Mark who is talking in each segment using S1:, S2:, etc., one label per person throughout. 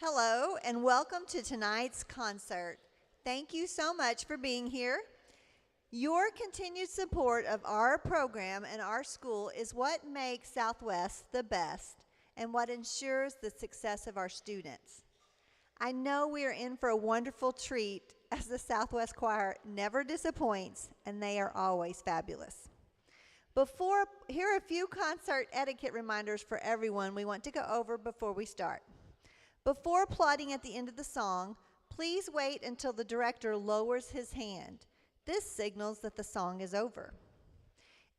S1: Hello and welcome to tonight's concert. Thank you so much for being here. Your continued support of our program and our school is what makes Southwest the best and what ensures the success of our students. I know we are in for a wonderful treat as the Southwest Choir never disappoints and they are always fabulous. Here are a few concert etiquette reminders for everyone we want to go over before we start. Before applauding at the end of the song, please wait until the director lowers his hand. This signals that the song is over.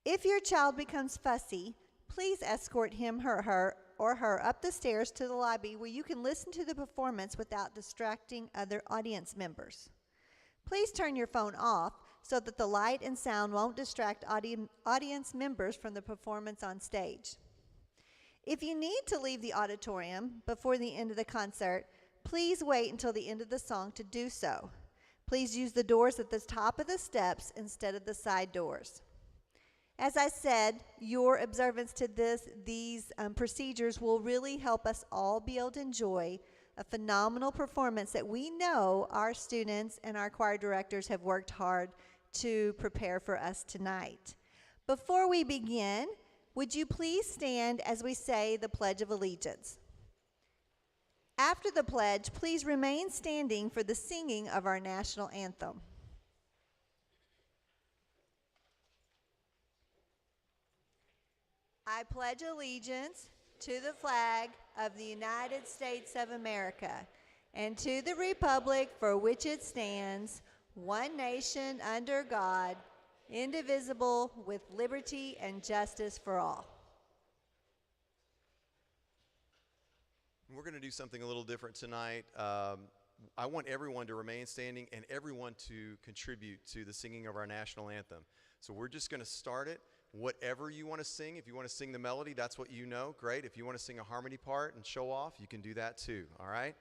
S1: If your child becomes fussy, please escort him or her up the stairs to the lobby where you can listen to the performance without distracting other audience members. Please turn your phone off so that the light and sound won't distract audience members from the performance on stage. If you need to leave the auditorium before the end of the concert, please wait until the end of the song to do so. Please use the doors at the top of the steps instead of the side doors. As I said, your observance to these procedures will really help us all be able to enjoy a phenomenal performance that we know our students and our choir directors have worked hard to prepare for us tonight. Before we begin, would you please stand as we say the Pledge of Allegiance? After the pledge, please remain standing for the singing of our national anthem. I pledge allegiance to the flag of the United States of America and to the republic for which it stands, one nation under God, indivisible, with liberty and justice for all.
S2: We're going to do something a little different tonight. I want everyone to remain standing and everyone to contribute to the singing of our national anthem. So we're just going to start it. Whatever you want to sing, if you want to sing the melody, that's what you know, great. If you want to sing a harmony part and show off, you can do that too, all right?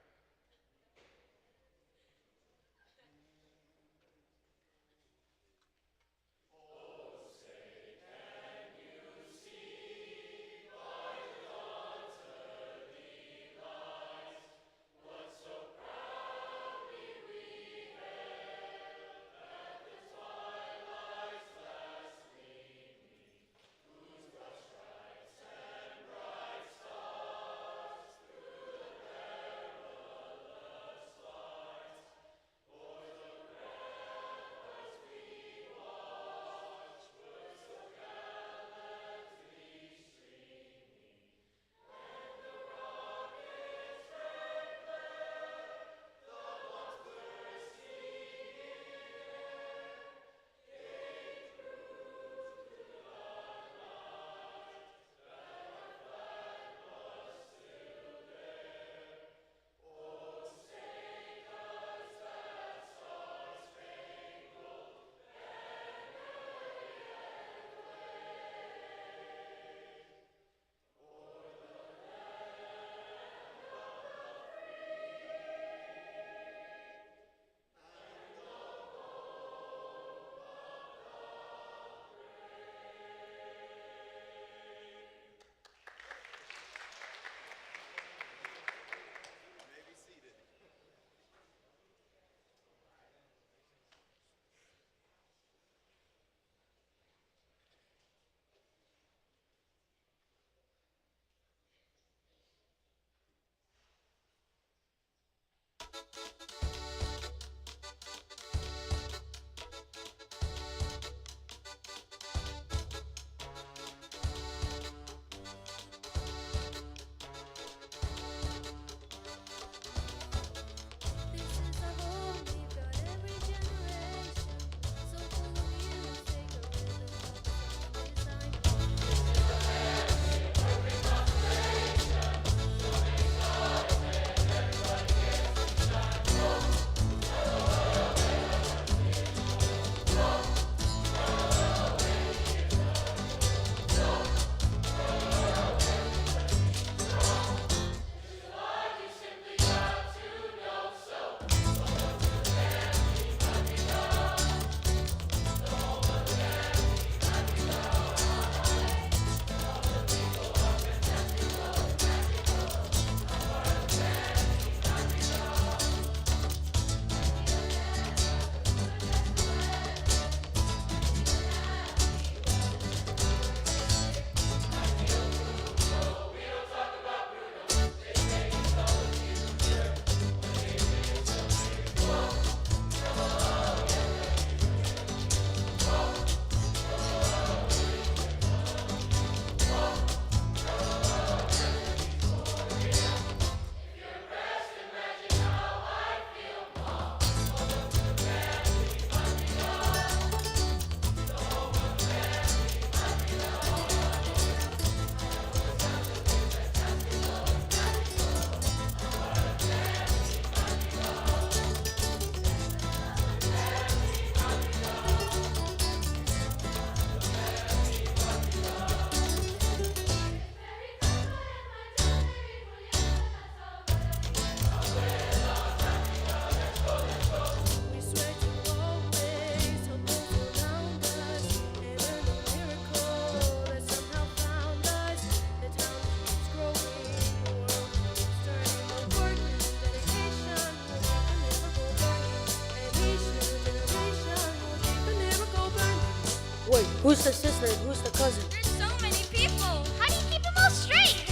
S3: Who's the sister? Who's the cousin?
S4: There's so many people. How do you keep them all straight?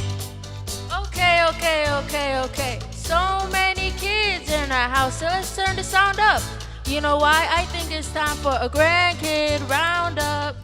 S5: Okay. So many kids in our house, so let's turn the sound up. You know why? I think it's time for a grandkid roundup.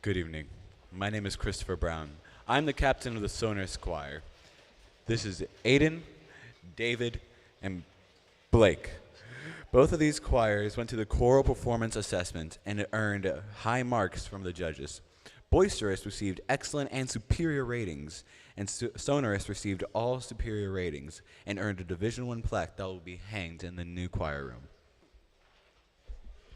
S6: Good evening. My name is Christopher Brown. I'm the captain of the Sonorous Choir. This is Aiden, David, and Blake. Both of these choirs went to the choral performance assessment and earned high marks from the judges. Boisterous received excellent and superior ratings, and Sonorous received all superior ratings and earned a Division I plaque that will be hanged in the new choir room.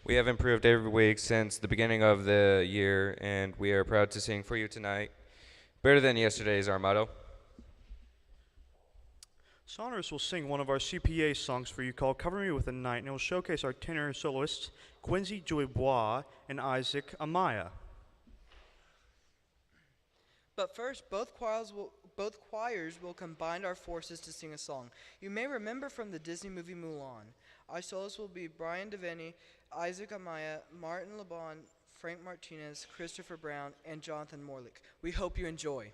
S7: We have improved every week since the beginning of the year, and we are proud to sing for you tonight. Better than yesterday is our motto.
S8: Sonorous will sing one of our CPA songs for you called Cover Me With a Night, and it will showcase our tenor soloists, Quincy Joybois and Isaac Amaya.
S9: But first, both choirs will combine our forces to sing a song. You may remember from the Disney movie Mulan. Our soloists will be Brian Devaney, Isaac Amaya, Martin Laban, Frank Martinez, Christopher Brown, and Jonathan Morlick. We hope you enjoy.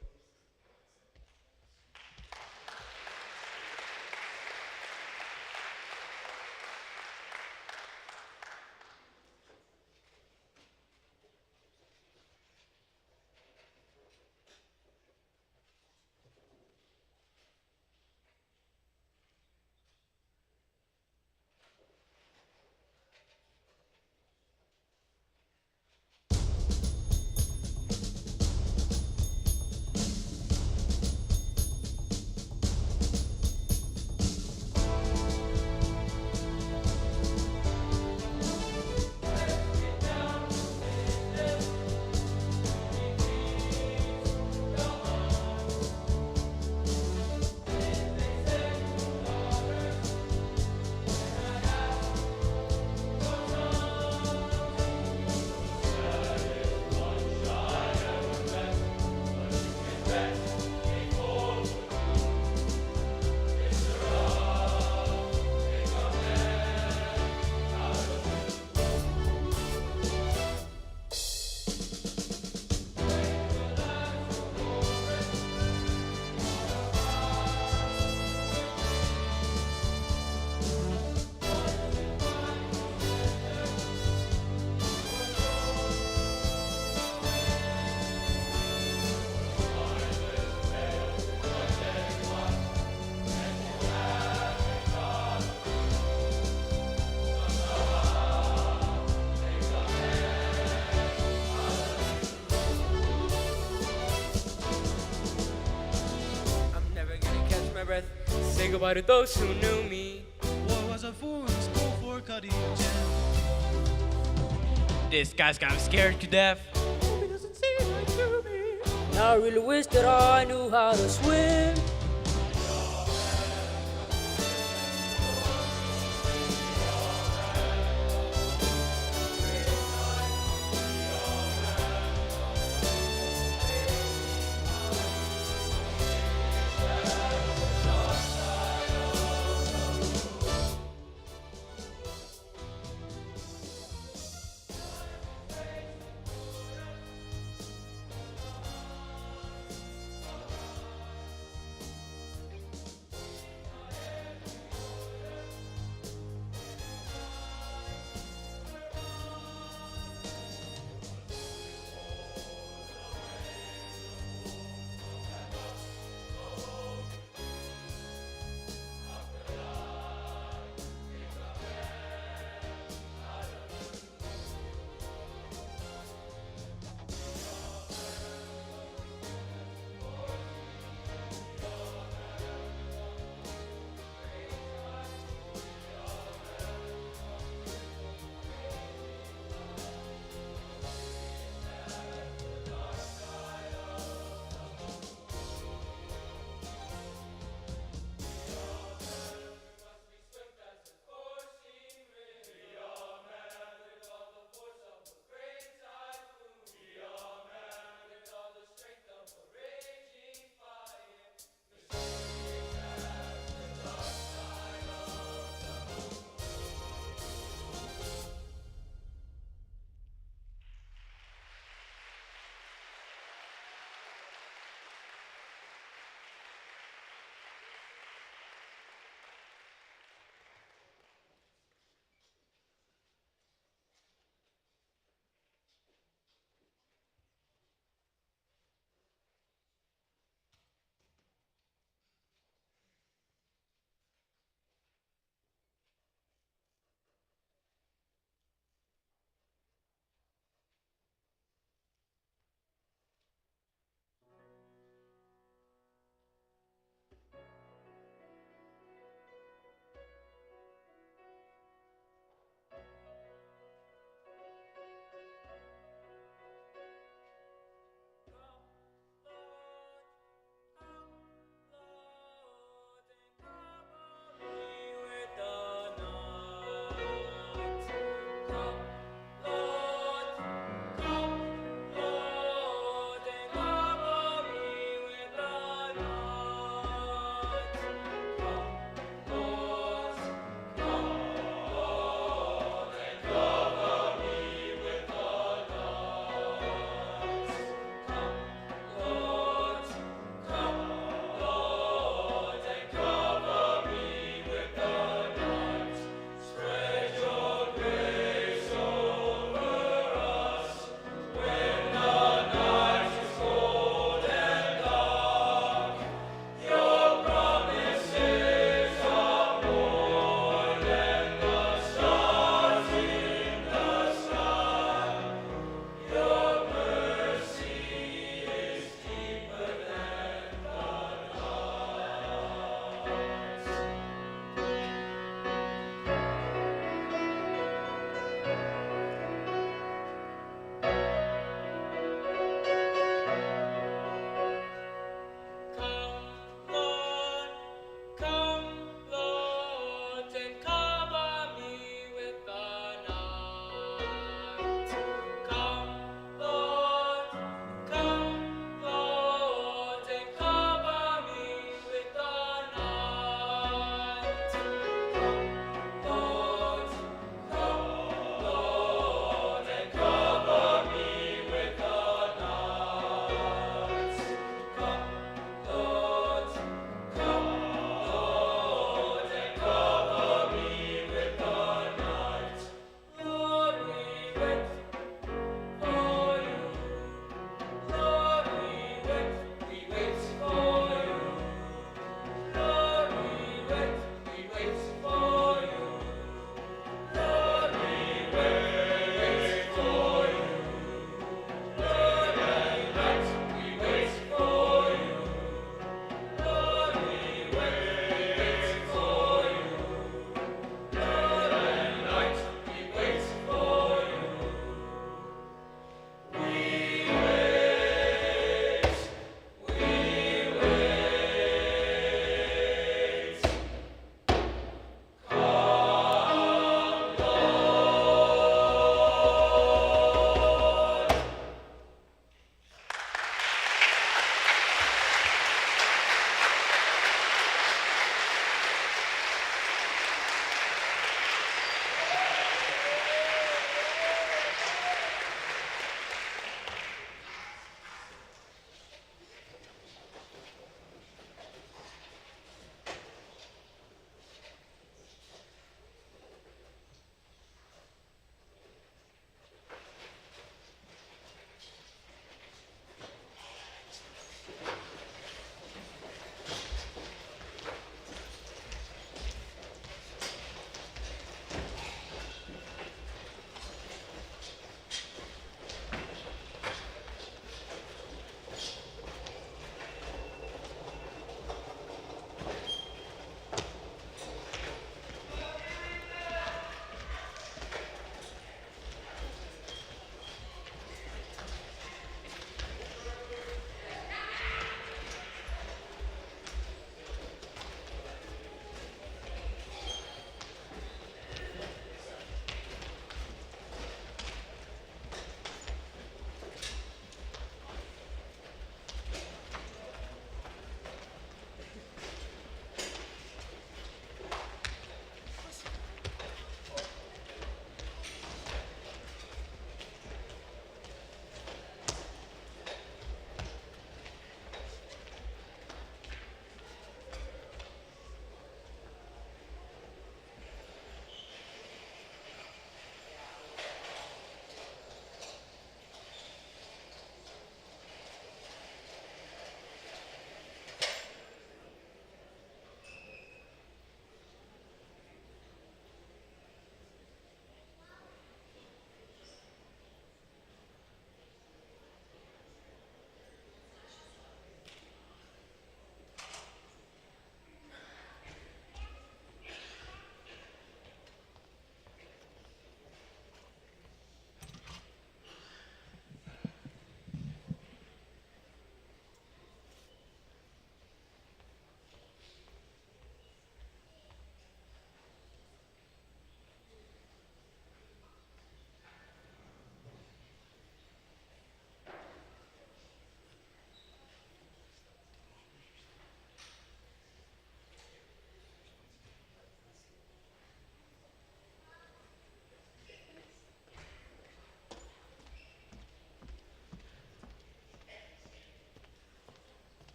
S10: goodbye to those who knew me.
S11: Boy, was I fool in school for cutting gym.
S10: This guy's got me scared to death.
S11: He doesn't see right through me.
S3: I really wish that I knew how to swim.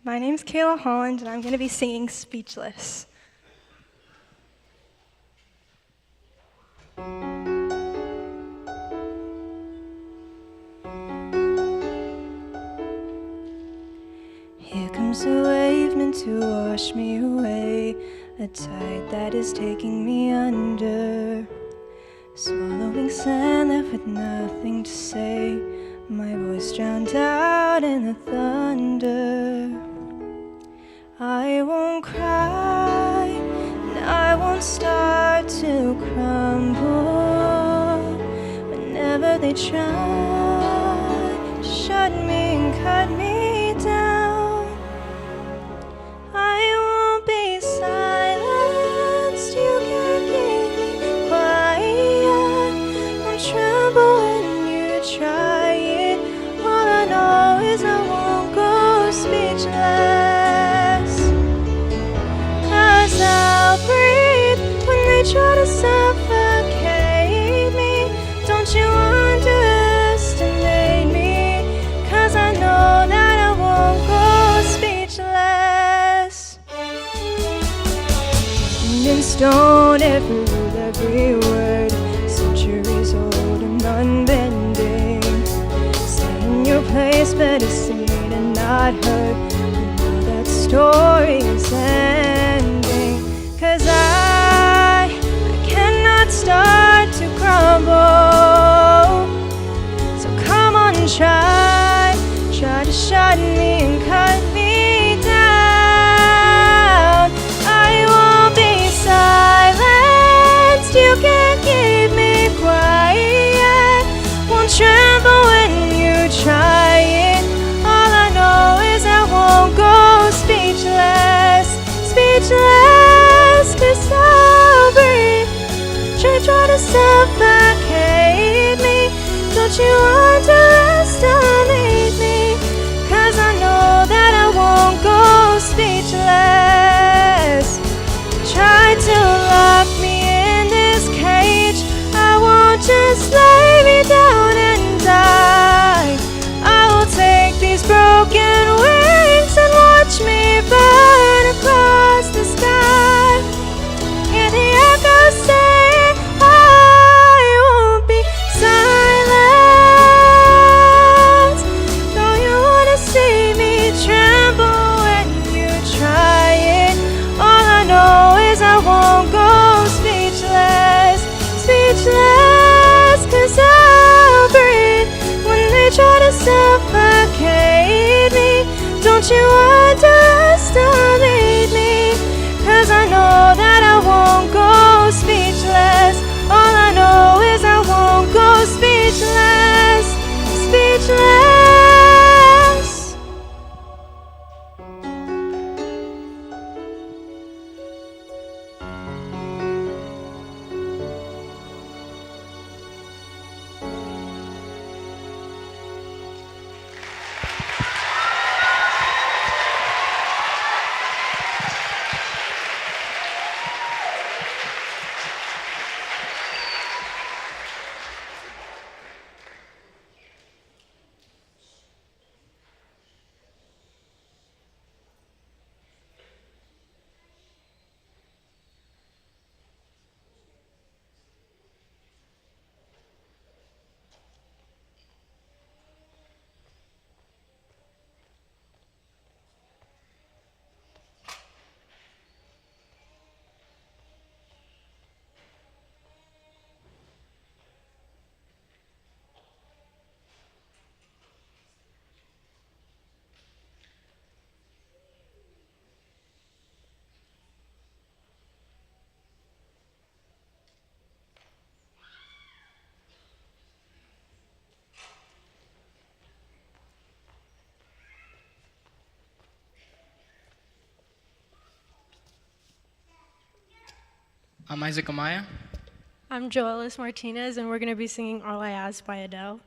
S12: My name's Kayla Holland, and I'm going to be singing Speechless. Here comes a wave meant to wash me away, a tide that is taking me under. Swallowing sand left with nothing to say, my voice drowned out in the thunder. I won't cry, and I won't start to crumble. Whenever they try to shut me and cut me down, I won't be silenced. You can't keep me quiet. Won't tremble when you try it. All I know is I won't go speechless. I'll breathe when they try to suffocate me. Don't you underestimate me, 'cause I know that I won't go speechless. And in stone, every rule, every word, centuries old and unbending. Stay in your place, better seen and not heard. You know that story is ending. 'Cause I cannot start to crumble. So come on, try to shut me and cut me down. I won't be silenced. You can't keep me quiet. Won't tremble when you try it. All I know is I won't go speechless. Speechless, 'cause I'll breathe. Try to suffocate me. Don't you underestimate me, 'cause I know that I won't go speechless. Try to lock me in this cage. I won't just lay me down and die. I will take these broken wings and watch me burn across the sky. And the echoes say I won't be silent. Don't you wanna see me tremble when you try it? All I know is I won't go speechless. Speechless, 'cause I'll breathe when they try to suffocate me. Don't you underestimate me, 'cause I know that I won't go speechless. All I know is I won't go speechless. Speechless.
S10: I'm Isaac Amaya.
S13: I'm Joelis Martinez, and we're going to be singing All I Ask by Adele.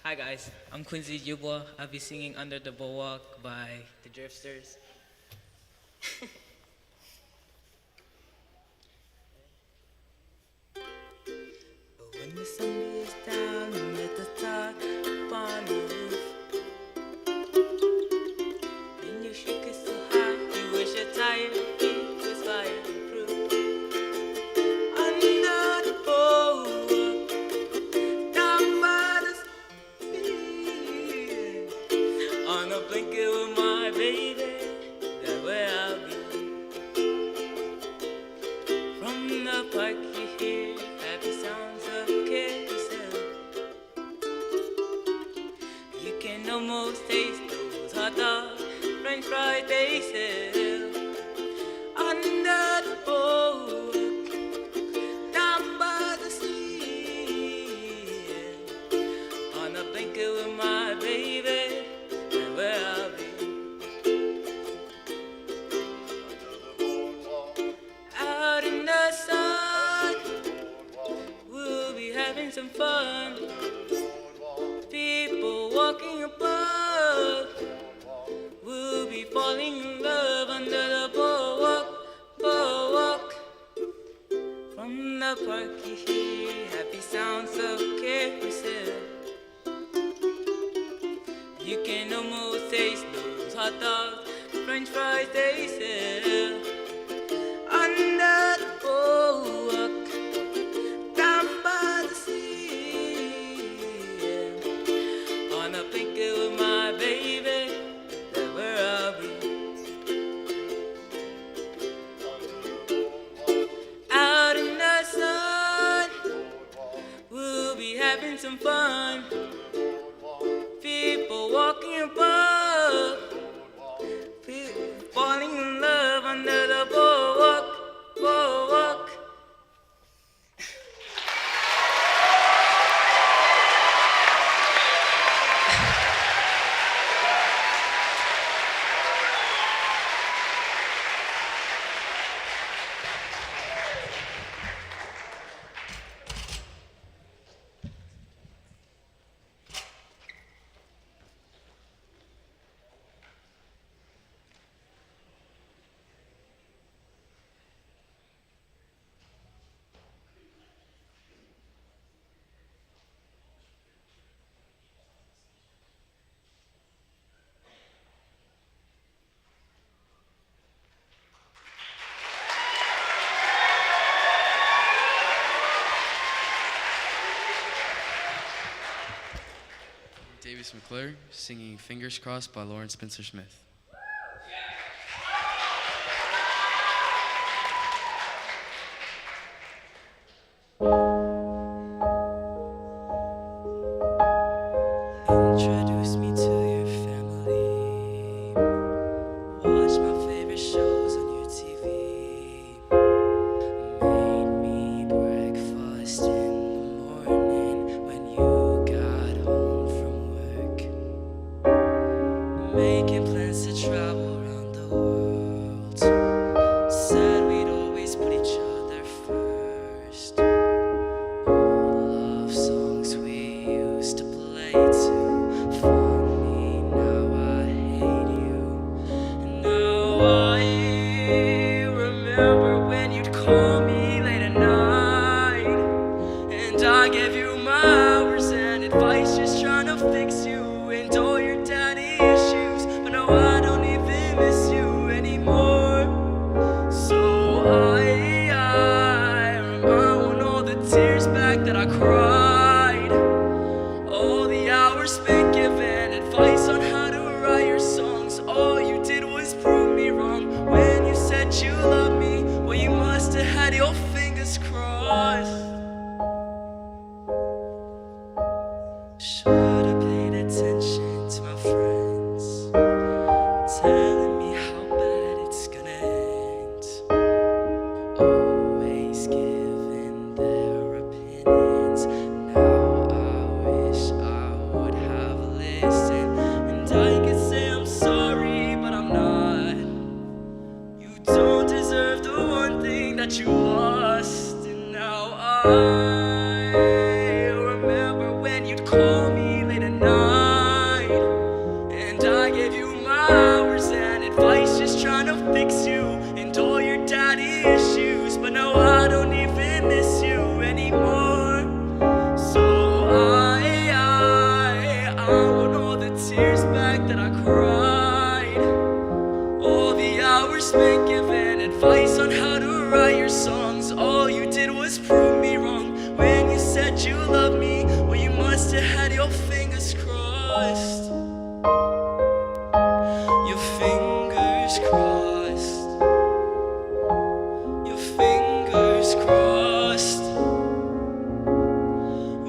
S3: Hi guys, I'm Quincy Jubwa. I'll be singing Under the Boardwalk by the Drifters. When the sun beats down and at the top on the roof, and you shake it so high, you wish your tired feet was fireproof. Under the boardwalk, down by the sea, on a blanket with my baby, that's where I'll be. From the park you hear happy sounds of carousel. You can almost taste those hot dogs, French fries they sell. Under the boardwalk, down by the sea, on a blanket with my baby, and where I'll be. Out in the sun, we'll be having some fun. People walking above, we'll be falling in love under the boardwalk, boardwalk. From the park you hear happy sounds of carousel. You can almost taste those hot dogs, French fries they sell. Under the boardwalk, down by the sea, on a blanket with my baby, that's where I'll be. Out in the sun, we'll be having some fun. People walking above, falling in love under the boardwalk, boardwalk.
S14: Davis McClure singing Fingers Crossed by Lauren Spencer Smith.
S3: Introduce me to your family. Watch my favorite shows on your TV. Made me breakfast in the morning when you got home from work. Making plans to travel around the world. Said we'd always put each other first. Old love songs we used to play too funny. Now I hate you. And now I remember when you'd call me late at night, and I gave you my hours and advice, just trying to fix you and all your daddy issues. But now I don't even miss you anymore. So I want all the tears back that I cried, all the hours spent giving advice on how to write your songs. All you did was prove me wrong when you said you loved me. Well, you must have had your that you lost. And now I remember when you'd call me late at night, and I gave you my hours and advice, just trying to fix you and all your daddy issues. But now I don't even miss you anymore. So I want all the tears back that I cried, all the hours spent giving advice on how to write your songs. All you did was prove me wrong when you said you loved me. Well, you must have had your fingers crossed. Your fingers crossed. Your fingers crossed.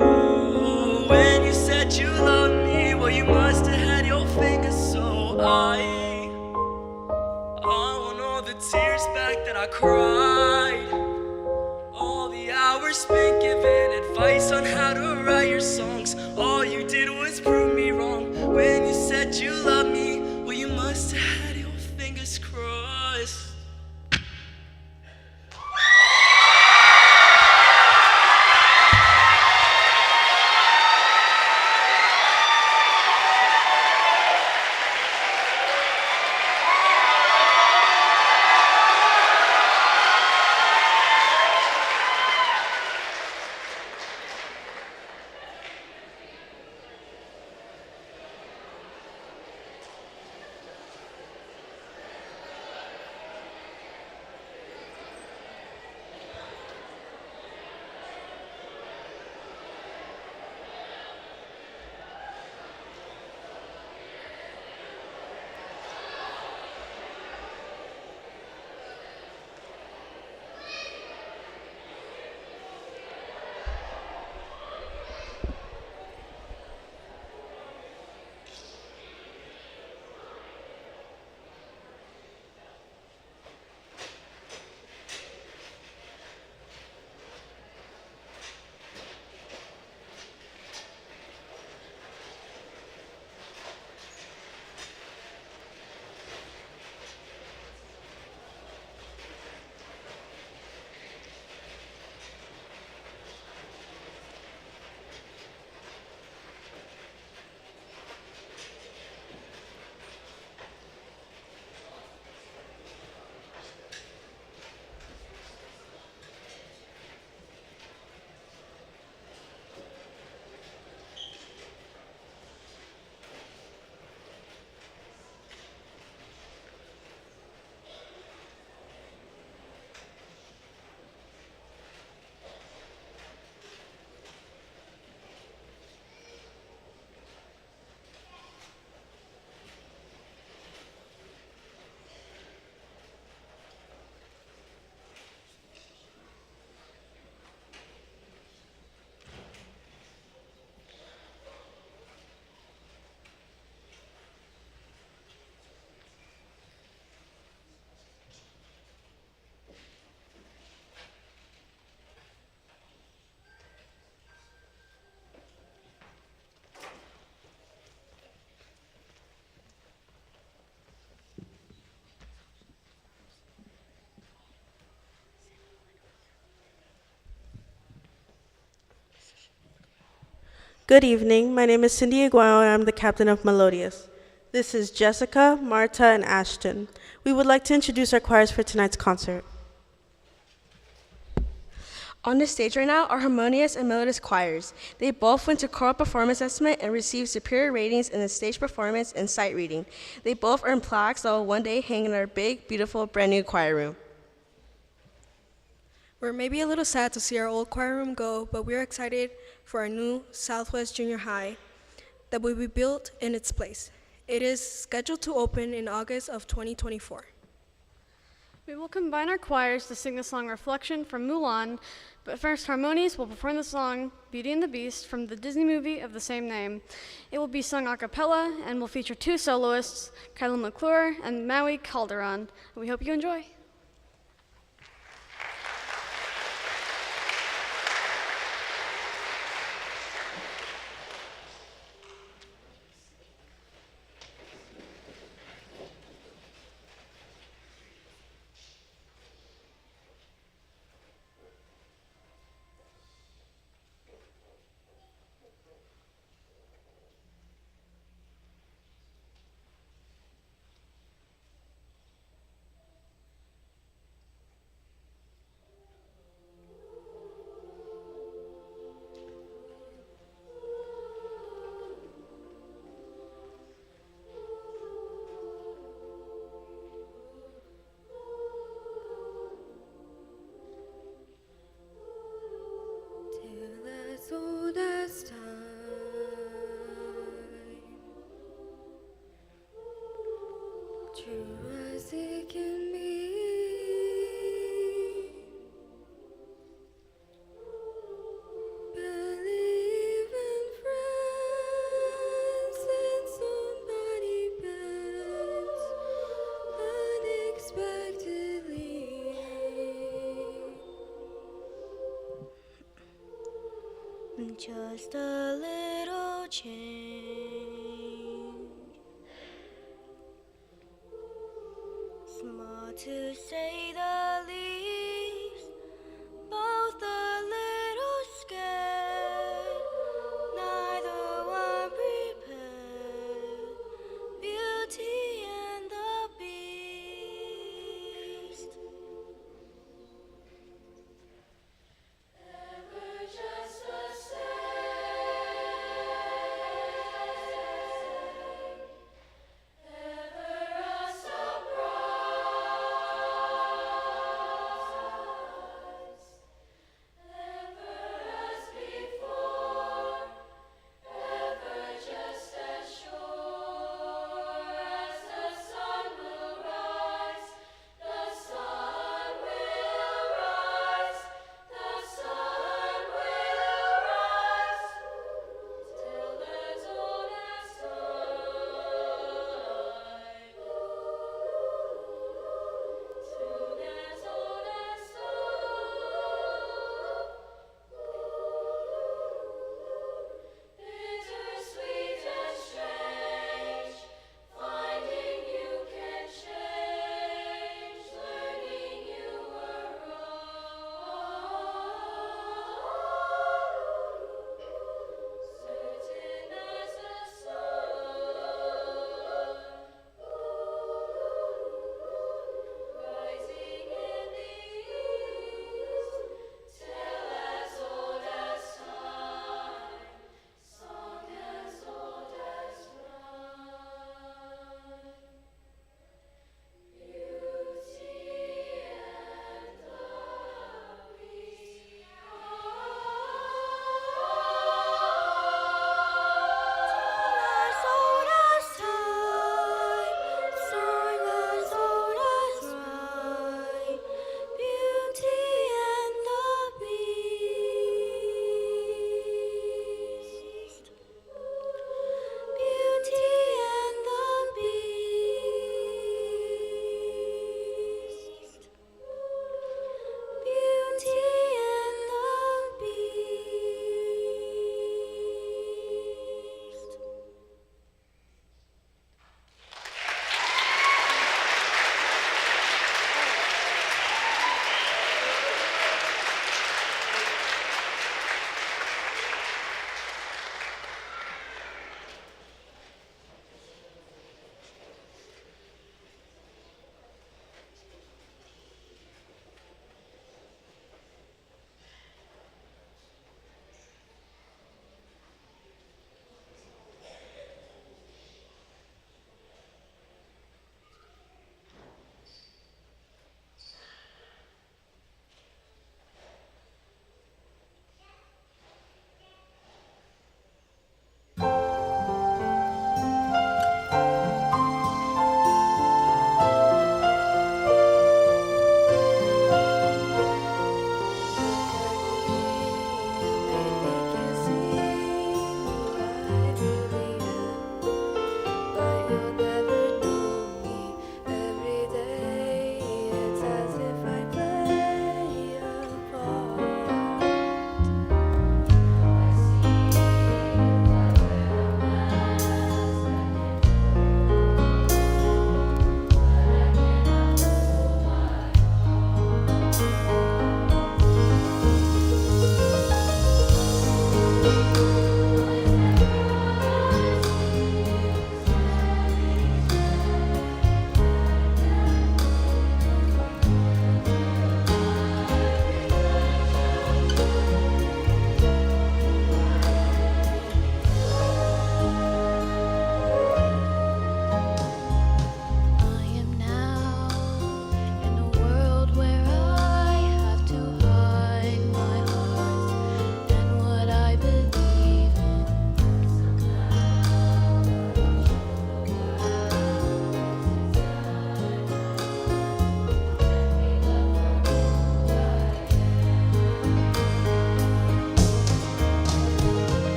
S3: Ooh, when you said you loved me, well, you must have had your fingers. So I want all the tears back that I cried, all the hours spent giving advice on how to write your songs. All you did was prove me wrong when you said you loved me. Well, you must have had your fingers crossed.
S15: Good evening. My name is Cindy Aguayo, and I'm the captain of Melodious. This is Jessica, Marta, and Ashton. We would like to introduce our choirs for tonight's concert.
S16: On the stage right now are Harmonious and Melodious choirs. They both went to choral performance estimate and received superior ratings in the stage performance and sight reading. They both earned plaques that will one day hang in our big, beautiful, brand new choir room.
S13: We're maybe a little sad to see our old choir room go, but we're excited for our new Southwest Junior High that will be built in its place. It is scheduled to open in August of 2024.
S17: We will combine our choirs to sing the song Reflection from Mulan, but first Harmonious will perform the song Beauty and the Beast from the Disney movie of the same name. It will be sung a cappella and will feature two soloists, Kyla McClure and Maui Calderon. We hope you enjoy.
S12: just a little change. Small to say the least, both a little scared, neither one prepared. Beauty and the Beast. Ever just the same, ever a surprise.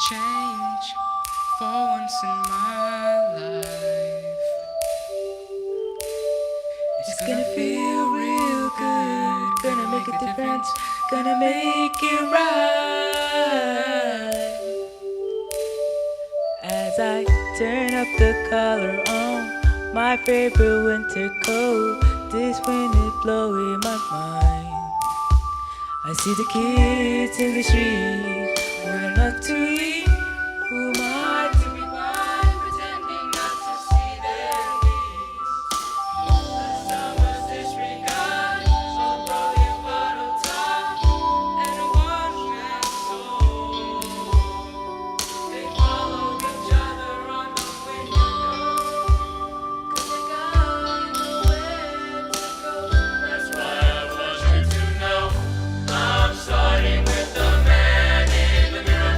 S3: change for once in my life. It's gonna feel real good, gonna make a difference, gonna make it right.
S18: As I turn up the collar on my favorite winter coat, this wind is blowing my mind. I see the kids in the street, we're not to eat. Who am I to be blind, pretending not to see their needs? The summer's disregard of broken bottle top and a one-man soul. They follow each other on the window, 'cause they got nowhere to go. That's why I want you to know I'm starting with the man in the mirror.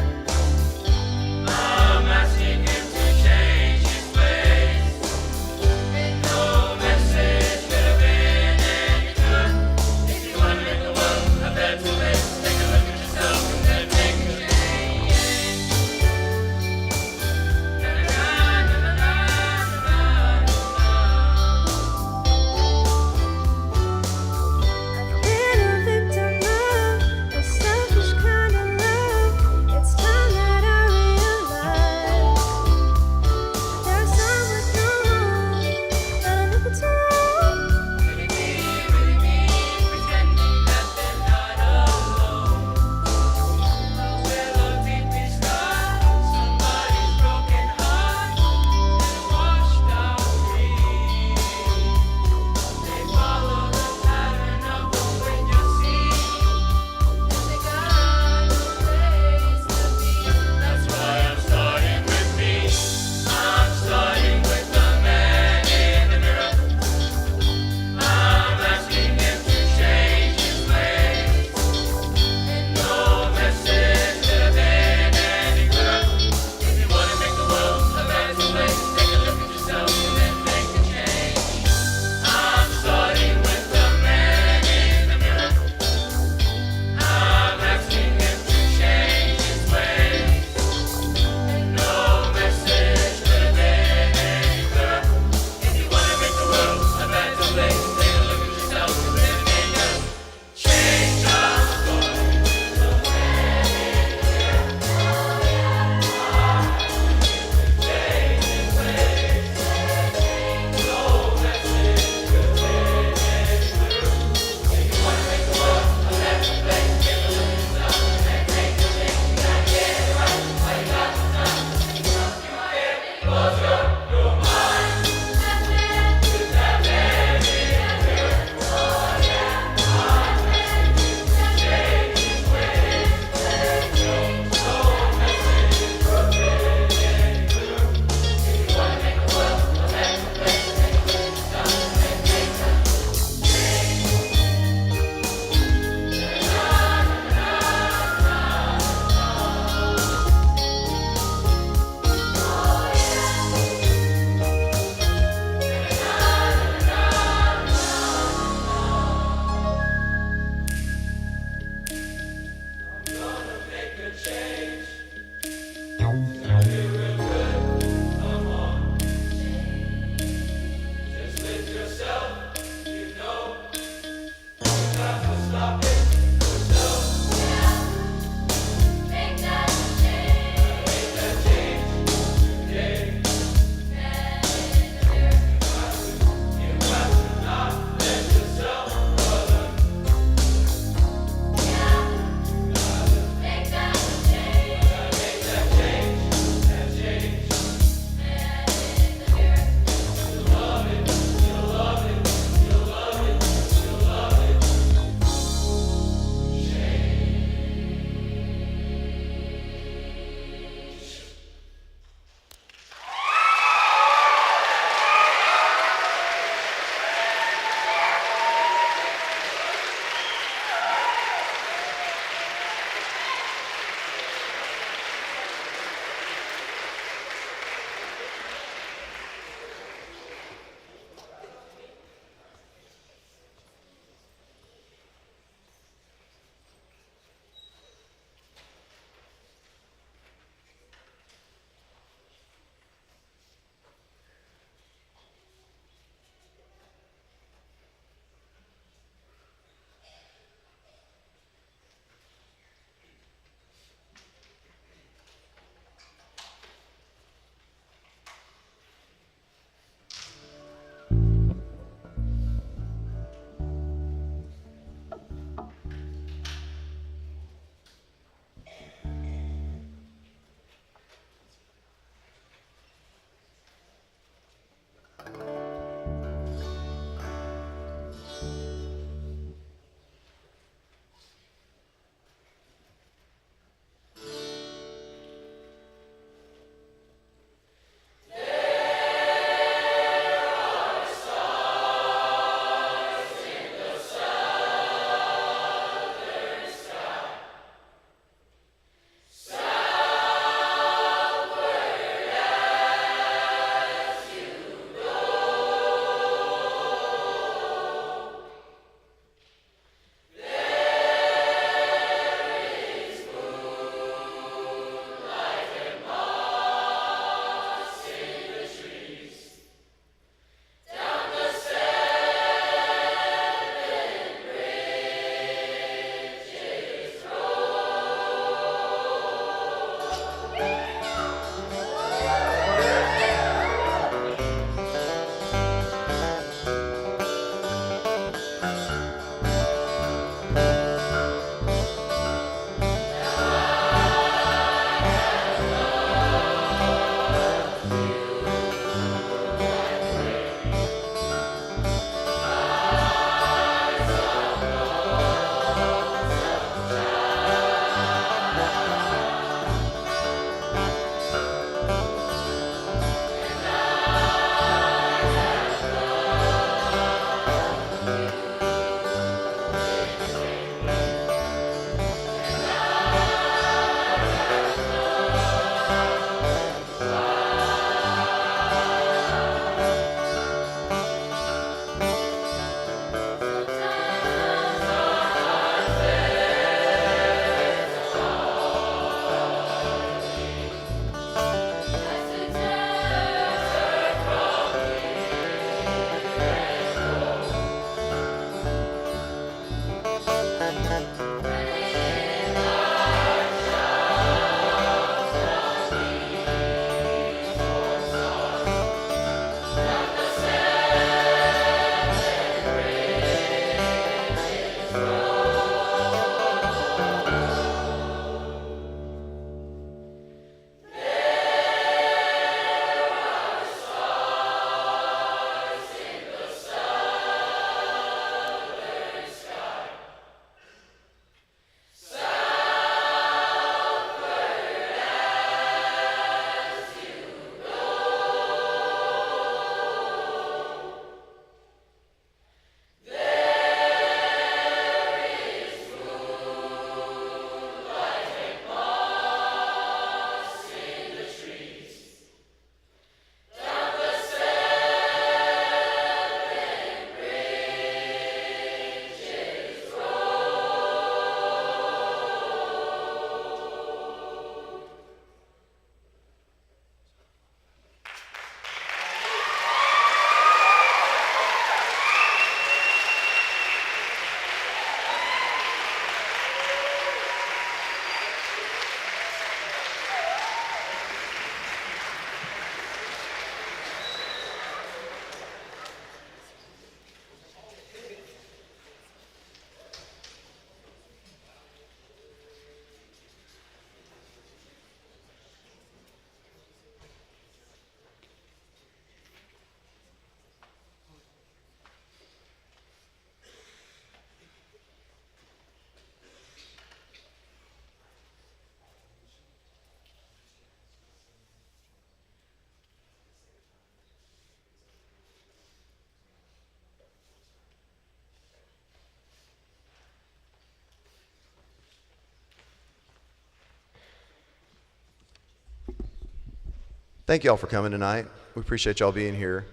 S2: Thank you all for coming tonight. We appreciate y'all being here.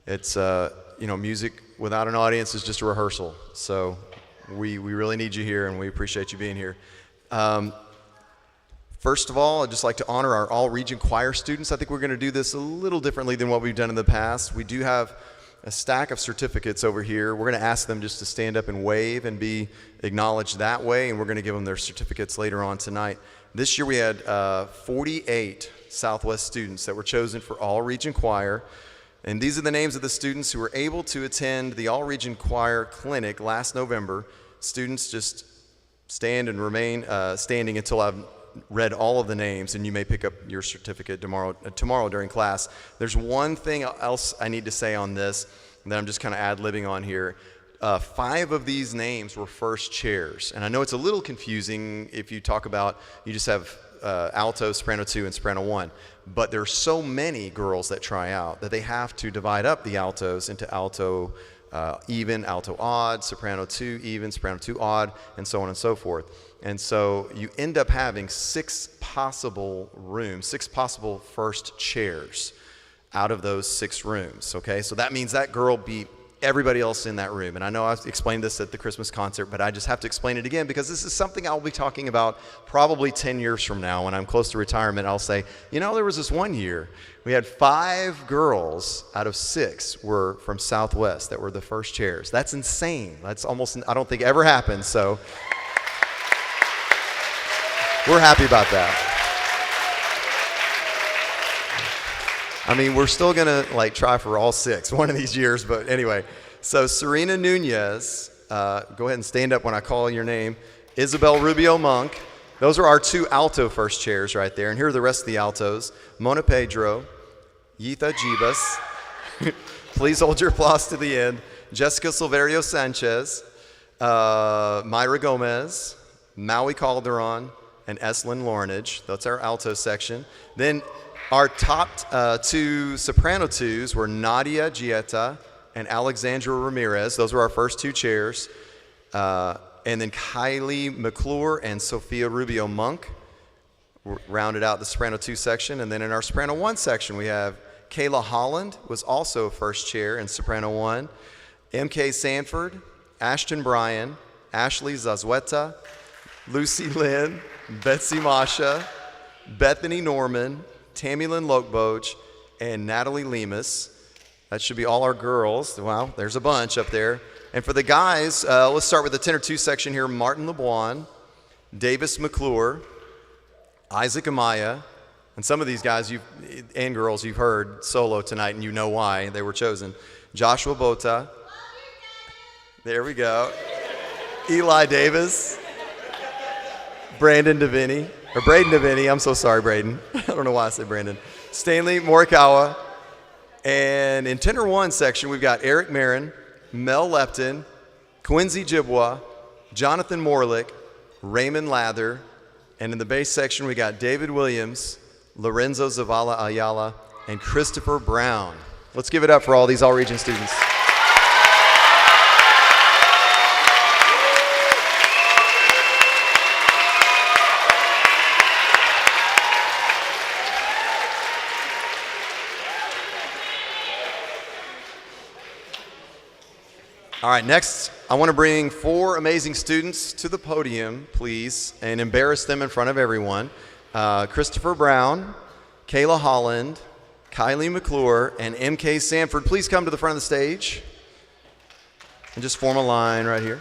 S2: It's, music without an audience is just a rehearsal. So we really need you here, and we appreciate you being here. First of all, I'd just like to honor our all-region choir students. I think we're going to do this a little differently than what we've done in the past. We do have a stack of certificates over here. We're going to ask them just to stand up and wave and be acknowledged that way, and we're going to give them their certificates later on tonight. This year we had 48 Southwest students that were chosen for all-region choir, and these are the names of the students who were able to attend the all-region choir clinic last November. Students, just stand and remain standing until I've read all of the names, and you may pick up your certificate tomorrow during class. There's one thing else I need to say on this that I'm just kind of ad-libbing on here. 5 of these names were first chairs, and I know it's a little confusing if you talk about, you just have alto, soprano 2, and soprano 1, but there's so many girls that try out that they have to divide up the altos into alto even, alto odd, soprano 2 even, soprano 2 odd, and so on and so forth. And so you end up having 6 possible rooms, 6 possible first chairs out of those 6 rooms, okay? So that means that girl beat everybody else in that room. And I know I've explained this at the Christmas concert, but I just have to explain it again because this is something I'll be talking about probably 10 years from now when I'm close to retirement. I'll say, there was this one year we had 5 girls out of 6 were from Southwest that were the first chairs. That's insane. That's almost, I don't think ever happened. So we're happy about that. I mean, we're still going to try for all 6 one of these years, but anyway. So Serena Nunez, go ahead and stand up when I call your name. Isabel Rubio Monk. Those are our 2 alto first chairs right there. And here are the rest of the altos. Mona Pedro, Yitha Jibas. Please hold your applause to the end. Jessica Silverio Sanchez, Myra Gomez, Maui Calderon, and Eslyn Lornage. That's our alto section. Then our top 2 soprano 2s were Nadia Gietta and Alexandra Ramirez. Those were our first 2 chairs. And then Kylie McClure and Sophia Rubio Monk rounded out the soprano 2 section. And then in our soprano 1 section, we have Kayla Holland was also first chair in soprano 1. MK Sanford, Ashton Bryan, Ashley Zazueta, Lucy Lynn, Betsy Masha, Bethany Norman, Tammy Lynn Lokboch, and Natalie Lemus. That should be all our girls. Wow, there's a bunch up there. And for the guys, let's start with the tenor 2 section here. Martin LeBlanc, Davis McClure, Isaac Amaya, and some of these guys and girls you've heard solo tonight, and you know why they were chosen. Joshua Bota. There we go. Eli Davis. Braden Deviney. I'm so sorry, Braden. I don't know why I said Brandon. Stanley Morikawa. And in tenor 1 section, we've got Eric Marin, Mel Lepton, Quincy Jibwa, Jonathan Morlick, Raymond Lather, and in the bass section, we got David Williams, Lorenzo Zavala Ayala, and Christopher Brown. Let's give it up for all these all-region students. All right, next, I want to bring 4 amazing students to the podium, please, and embarrass them in front of everyone. Christopher Brown, Kayla Holland, Kylie McClure, and MK Sanford. Please come to the front of the stage and just form a line right here.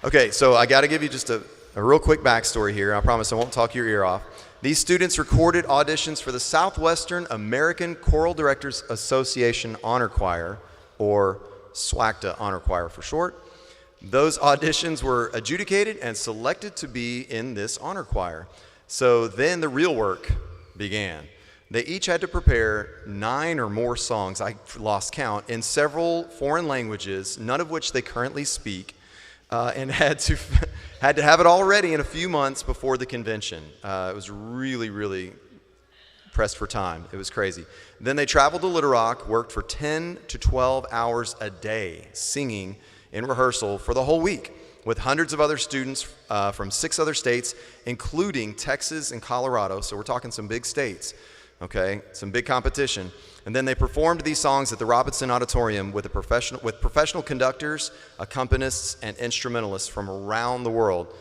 S2: Okay, so I got to give you just a real quick backstory here. I promise I won't talk your ear off. These students recorded auditions for the Southwestern American Choral Directors Association Honor Choir, or SWACTA Honor Choir for short. Those auditions were adjudicated and selected to be in this honor choir. So then the real work began. They each had to prepare 9 or more songs, I lost count, in several foreign languages, none of which they currently speak, and had to have it all ready in a few months before the convention. It was really, really pressed for time. It was crazy. Then they traveled to Little Rock, worked for 10 to 12 hours a day, singing in rehearsal for the whole week, with hundreds of other students from 6 other states, including Texas and Colorado. So we're talking some big states, okay? Some big competition. And then they performed these songs at the Robinson Auditorium with professional conductors, accompanists, and instrumentalists from around the world.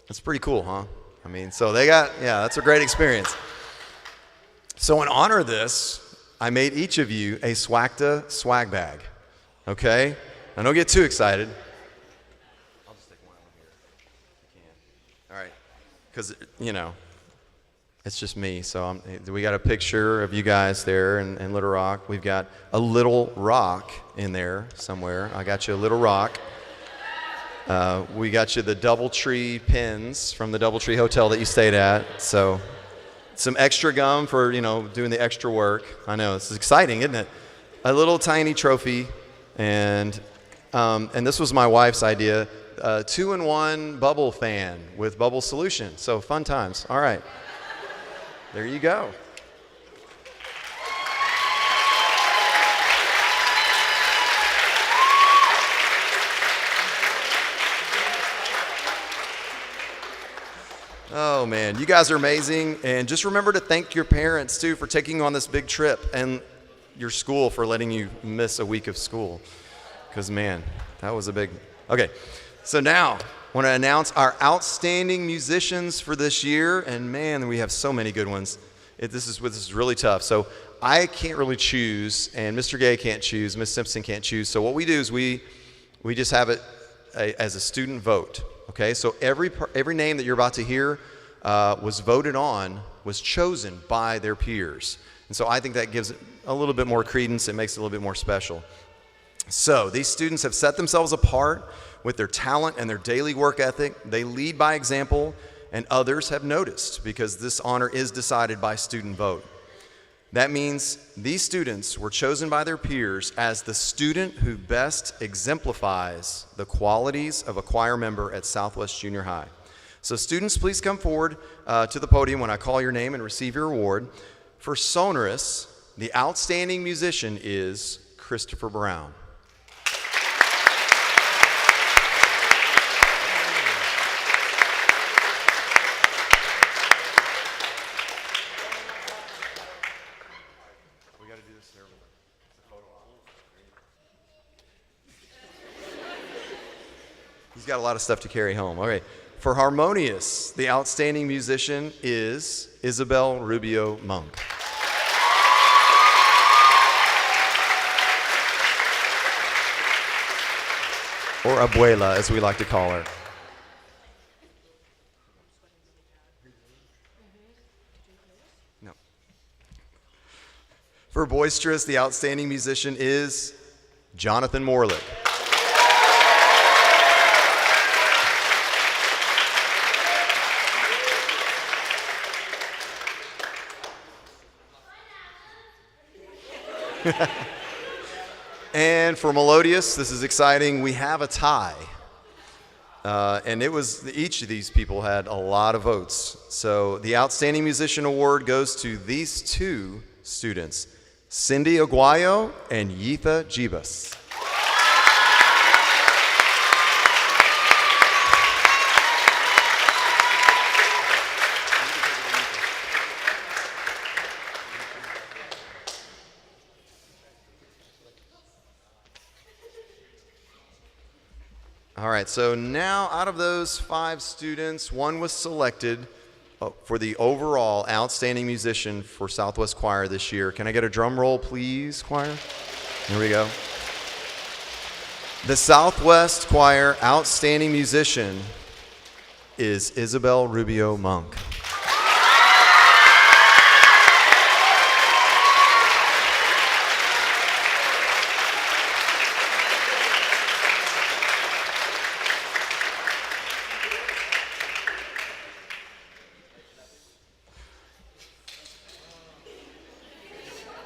S2: That's pretty cool, huh? I mean, so that's a great experience. So in honor of this, I made each of you a SWACTA swag bag, okay? Now don't get too excited. I'll just take one over here if you can. All right, because, it's just me. So we got a picture of you guys there in Little Rock. We've got a little rock in there somewhere. I got you a little rock. We got you the DoubleTree pins from the DoubleTree Hotel that you stayed at. So some extra gum for, doing the extra work. I know, this is exciting, isn't it? A little tiny trophy, and this was my wife's idea, 2-in-1 bubble fan with bubble solution. So fun times. All right, there you go. Oh man, you guys are amazing, and just remember to thank your parents too for taking you on this big trip, and your school for letting you miss a week of school, because man, that was a big. Okay, so now I want to announce our outstanding musicians for this year, and man, we have so many good ones. This is really tough. So I can't really choose, and Mr. Gay can't choose, Miss Simpson can't choose. So what we do is we just have it as a student vote. Okay, so every name that you're about to hear was voted on, was chosen by their peers. And so I think that gives it a little bit more credence. It makes it a little bit more special. So these students have set themselves apart with their talent and their daily work ethic. They lead by example, and others have noticed because this honor is decided by student vote. That means these students were chosen by their peers as the student who best exemplifies the qualities of a choir member at Southwest Junior High. So students, please come forward to the podium when I call your name and receive your award. For sonorous, the outstanding musician is Christopher Brown. He's got a lot of stuff to carry home. Okay. For harmonious, the outstanding musician is Isabel Rubio Monk. or abuela, as we like to call her. No. For boisterous, the outstanding musician is Jonathan Morlick. And for melodious, this is exciting, we have a tie. And it was, each of these people had a lot of votes. So the Outstanding Musician Award goes to these two students, Cindy Aguayo and Yitha Jibas. All right, so now out of those 5 students, one was selected for the overall Outstanding Musician for Southwest Choir this year. Can I get a drum roll, please, choir? Here we go. The Southwest Choir Outstanding Musician is Isabel Rubio Monk.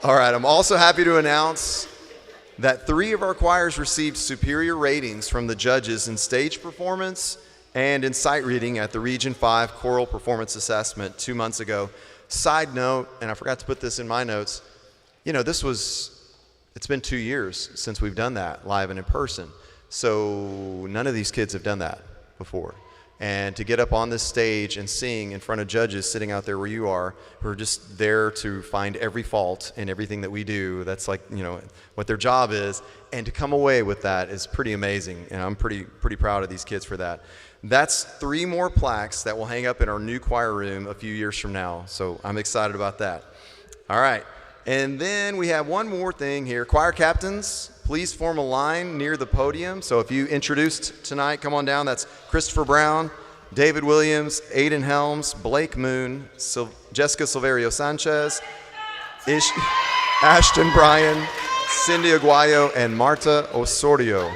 S2: All right, I'm also happy to announce that 3 of our choirs received superior ratings from the judges in stage performance and in sight reading at the Region 5 Choral Performance Assessment 2 months ago. Side note, and I forgot to put this in my notes, you know, it's been 2 years since we've done that live and in person. So none of these kids have done that before. And to get up on this stage and sing in front of judges sitting out there where you are, who are just there to find every fault in everything that we do, that's like, you know, what their job is, and to come away with that is pretty amazing, and I'm pretty proud of these kids for that. That's 3 more plaques that will hang up in our new choir room a few years from now, so I'm excited about that. All right, and then we have one more thing here. Choir captains, please form a line near the podium. So if you introduced tonight, come on down. That's Christopher Brown, David Williams, Aiden Helms, Blake Moon, Jessica Silverio Sanchez, Ashton Bryan, Cindy Aguayo, and Marta Osorio.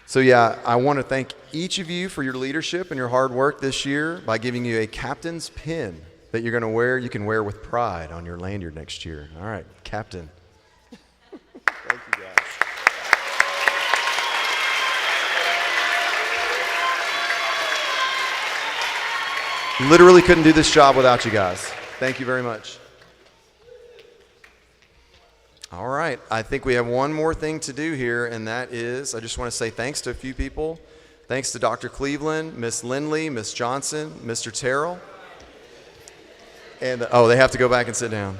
S2: So yeah, I want to thank each of you for your leadership and your hard work this year by giving you a captain's pin that you're going to wear, you can wear with pride on your lanyard next year. All right, Captain. Thank you, guys. Literally couldn't do this job without you guys. Thank you very much. All right, I think we have one more thing to do here, and that is, I just want to say thanks to a few people. Thanks to Dr. Cleveland, Miss Lindley, Miss Johnson, Mr. Terrell. And, they have to go back and sit down.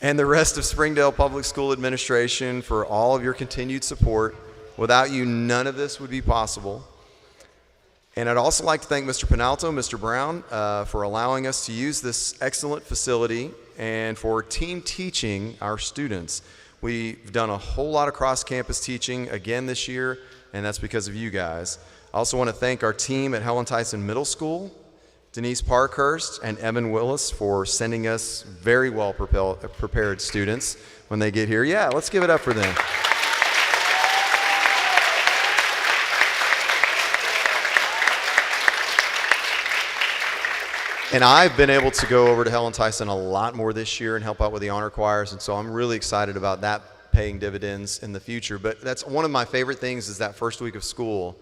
S2: And the rest of Springdale Public School Administration for all of your continued support. Without you, none of this would be possible. And I'd also like to thank Mr. Penalto, Mr. Brown, for allowing us to use this excellent facility and for team teaching our students. We've done a whole lot of cross-campus teaching again this year, and that's because of you guys. I also want to thank our team at Helen Tyson Middle School, Denise Parkhurst and Evan Willis, for sending us very well prepared students when they get here. Yeah, let's give it up for them. And I've been able to go over to Helen Tyson a lot more this year and help out with the honor choirs, and so I'm really excited about that paying dividends in the future. But that's one of my favorite things, is that first week of school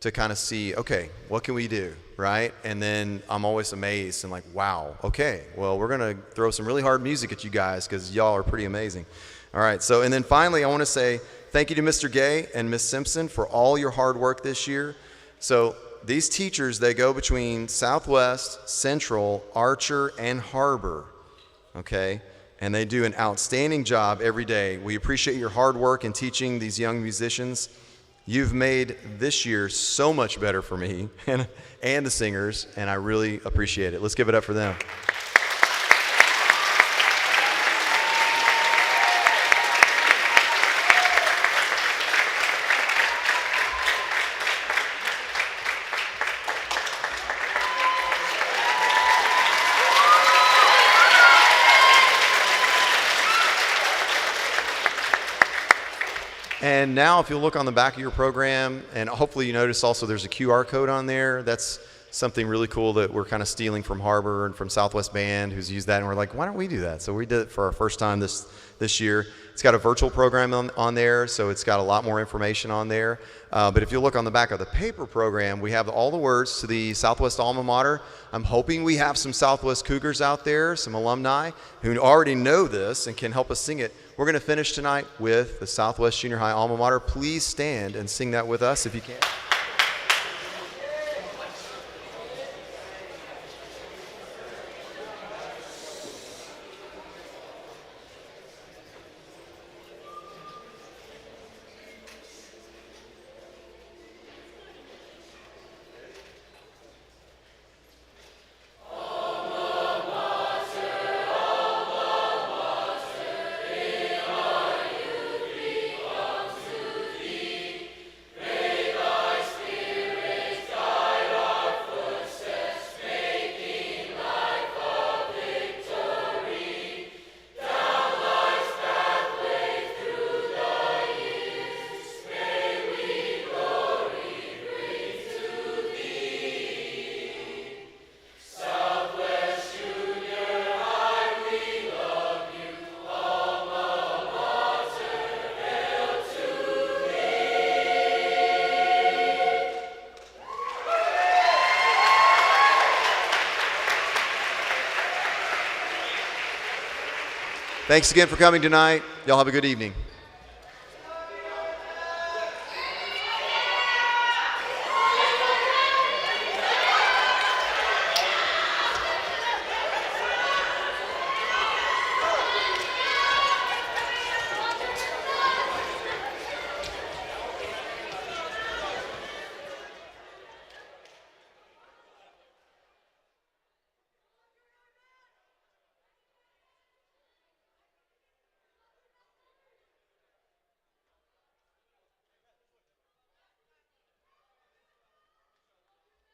S2: to kind of see, okay, what can we do, right? And then I'm always amazed and like, wow, okay, well, we're going to throw some really hard music at you guys because y'all are pretty amazing. All right, so, and then finally, I want to say thank you to Mr. Gay and Miss Simpson for all your hard work this year. So these teachers, they go between Southwest, Central, Archer, and HAR-BER, okay? And they do an outstanding job every day. We appreciate your hard work in teaching these young musicians. You've made this year so much better for me and the singers, and I really appreciate it. Let's give it up for them. And now if you'll look on the back of your program, and hopefully you notice also there's a QR code on there. That's something really cool that we're kind of stealing from HAR-BER and from Southwest Band, who's used that, and we're like, why don't we do that? So we did it for our first time this year. It's got a virtual program on there, so it's got a lot more information on there. But if you look on the back of the paper program, we have all the words to the Southwest Alma Mater. I'm hoping we have some Southwest Cougars out there, some alumni who already know this and can help us sing it. We're going to finish tonight with the Southwest Junior High Alma Mater. Please stand and sing that with us if you can. Thanks again for coming tonight. Y'all have a good evening.